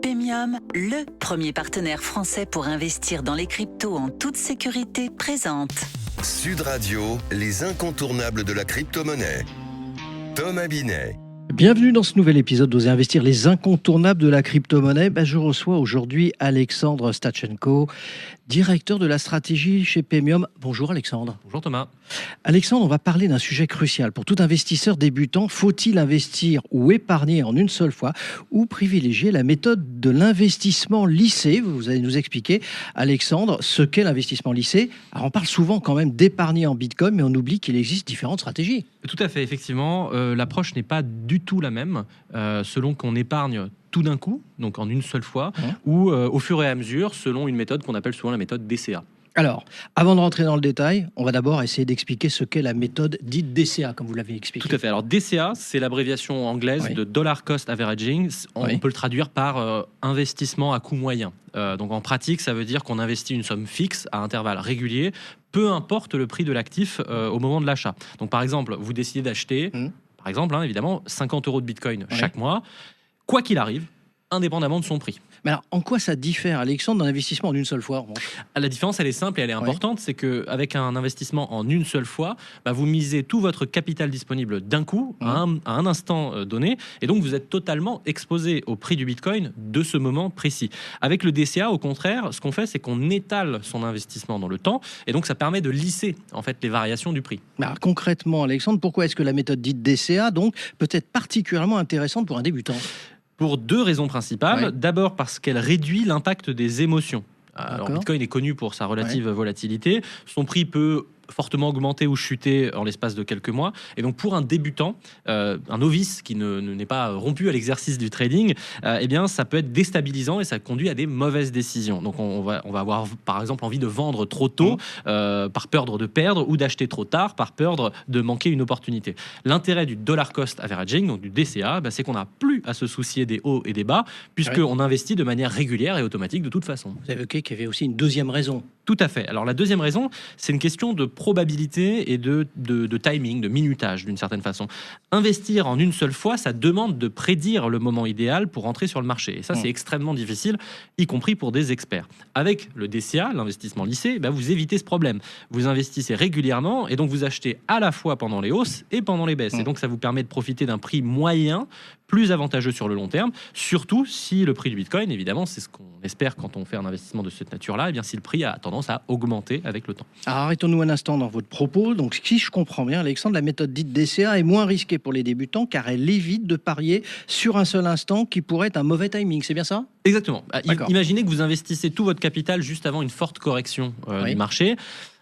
Pemium, le premier partenaire français pour investir dans les cryptos en toute sécurité, présente Sud Radio, les incontournables de la crypto-monnaie. Thomas Binet. Bienvenue dans ce nouvel épisode d'Oser Investir, les incontournables de la crypto-monnaie. Je reçois aujourd'hui Alexandre Stachenko, directeur de la stratégie chez Pemium. Bonjour Alexandre. Bonjour Thomas. Alexandre, on va parler d'un sujet crucial. Pour tout investisseur débutant, faut-il investir ou épargner en une seule fois ou privilégier la méthode de l'investissement lissé? Vous allez nous expliquer, Alexandre, ce qu'est l'investissement lissé. Alors on parle souvent quand même d'épargner en Bitcoin, mais on oublie qu'il existe différentes stratégies. Tout à fait, effectivement, l'approche n'est pas du tout la même selon qu'on épargne tout d'un coup, donc en une seule fois, ou au fur et à mesure, selon une méthode qu'on appelle souvent la méthode DCA. Alors, avant de rentrer dans le détail, on va d'abord essayer d'expliquer ce qu'est la méthode dite DCA, comme vous l'avez expliqué. Tout à fait. Alors DCA, c'est l'abréviation anglaise de Dollar Cost Averaging. On peut le traduire par investissement à coût moyen. Donc en pratique, ça veut dire qu'on investit une somme fixe à intervalles réguliers, peu importe le prix de l'actif au moment de l'achat. Donc par exemple, vous décidez d'acheter, par exemple, évidemment, 50 € de Bitcoin chaque mois, quoi qu'il arrive, indépendamment de son prix. Mais alors, en quoi ça diffère, Alexandre, d'un investissement en une seule fois? La différence, elle est simple et elle est importante. C'est qu'avec un investissement en une seule fois, vous misez tout votre capital disponible d'un coup, à un instant donné, et donc vous êtes totalement exposé au prix du Bitcoin de ce moment précis. Avec le DCA, au contraire, ce qu'on fait, c'est qu'on étale son investissement dans le temps, et donc ça permet de lisser en fait les variations du prix. Alors, concrètement, Alexandre, pourquoi est-ce que la méthode dite DCA donc, peut être particulièrement intéressante pour un débutant? Pour deux raisons principales. D'abord parce qu'elle réduit l'impact des émotions. Alors, Bitcoin est connu pour sa relative volatilité. Son prix peut fortement augmenter ou chuter en l'espace de quelques mois. Et donc, pour un débutant, un novice qui n'est pas rompu à l'exercice du trading, eh bien, ça peut être déstabilisant et ça conduit à des mauvaises décisions. Donc, on va avoir, par exemple, envie de vendre trop tôt par peur de perdre ou d'acheter trop tard par peur de manquer une opportunité. L'intérêt du Dollar Cost Averaging, donc du DCA, c'est qu'on n'a plus à se soucier des hauts et des bas puisqu'on investit de manière régulière et automatique de toute façon. Vous avez évoqué qu'il y avait aussi une deuxième raison. Tout à fait. Alors la deuxième raison, c'est une question de probabilité et de timing, de minutage d'une certaine façon. Investir en une seule fois, ça demande de prédire le moment idéal pour entrer sur le marché. Et ça, c'est extrêmement difficile, y compris pour des experts. Avec le DCA, l'investissement lissé, vous évitez ce problème. Vous investissez régulièrement et donc vous achetez à la fois pendant les hausses et pendant les baisses. Et donc ça vous permet de profiter d'un prix moyen plus avantageux sur le long terme, surtout si le prix du Bitcoin, évidemment, c'est ce qu'on espère quand on fait un investissement de cette nature-là, et bien si le prix a tendance à augmenter avec le temps. Alors arrêtons-nous un instant dans votre propos. Donc si je comprends bien, Alexandre, la méthode dite DCA est moins risquée pour les débutants car elle évite de parier sur un seul instant qui pourrait être un mauvais timing, c'est bien ça? Exactement. Imaginez que vous investissez tout votre capital juste avant une forte correction du marché.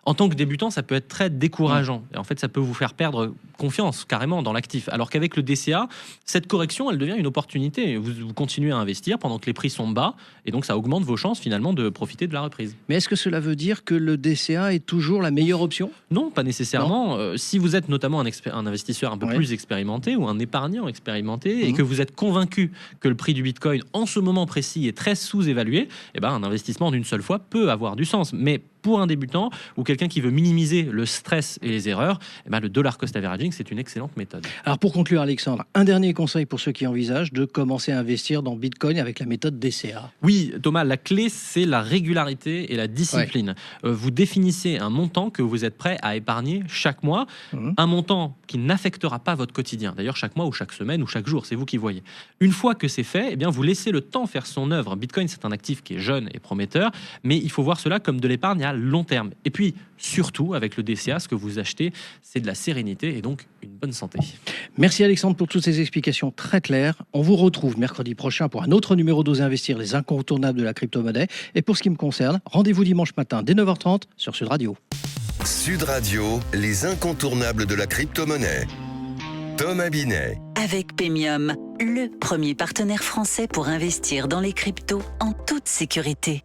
En tant que débutant, ça peut être très décourageant. Et en fait, ça peut vous faire perdre confiance carrément dans l'actif. Alors qu'avec le DCA, cette correction, elle devient une opportunité. Vous continuez à investir pendant que les prix sont bas. Et donc, ça augmente vos chances finalement de profiter de la reprise. Mais est-ce que cela veut dire que le DCA est toujours la meilleure option? Non, pas nécessairement. Si vous êtes notamment un investisseur un peu plus expérimenté ou un épargnant expérimenté et que vous êtes convaincu que le prix du Bitcoin en ce moment précis est très sous-évalué, un investissement d'une seule fois peut avoir du sens. Mais pour un débutant ou quelqu'un qui veut minimiser le stress et les erreurs, le Dollar Cost Averaging, c'est une excellente méthode. Alors pour conclure, Alexandre, un dernier conseil pour ceux qui envisagent de commencer à investir dans Bitcoin avec la méthode DCA. Oui, Thomas, la clé, c'est la régularité et la discipline. Vous définissez un montant que vous êtes prêt à épargner chaque mois, un montant qui n'affectera pas votre quotidien. D'ailleurs, chaque mois ou chaque semaine ou chaque jour, c'est vous qui voyez. Une fois que c'est fait, vous laissez le temps faire son œuvre. Bitcoin, c'est un actif qui est jeune et prometteur, mais il faut voir cela comme de l'épargne à long terme. Et puis, surtout, avec le DCA, ce que vous achetez, c'est de la sérénité et donc une bonne santé. Merci Alexandre pour toutes ces explications très claires. On vous retrouve mercredi prochain pour un autre numéro d'Oser Investir, les incontournables de la crypto-monnaie. Et pour ce qui me concerne, rendez-vous dimanche matin dès 9h30 sur Sud Radio. Sud Radio, les incontournables de la crypto-monnaie. Thomas Binet. avec Pemium, le premier partenaire français pour investir dans les cryptos en toute sécurité.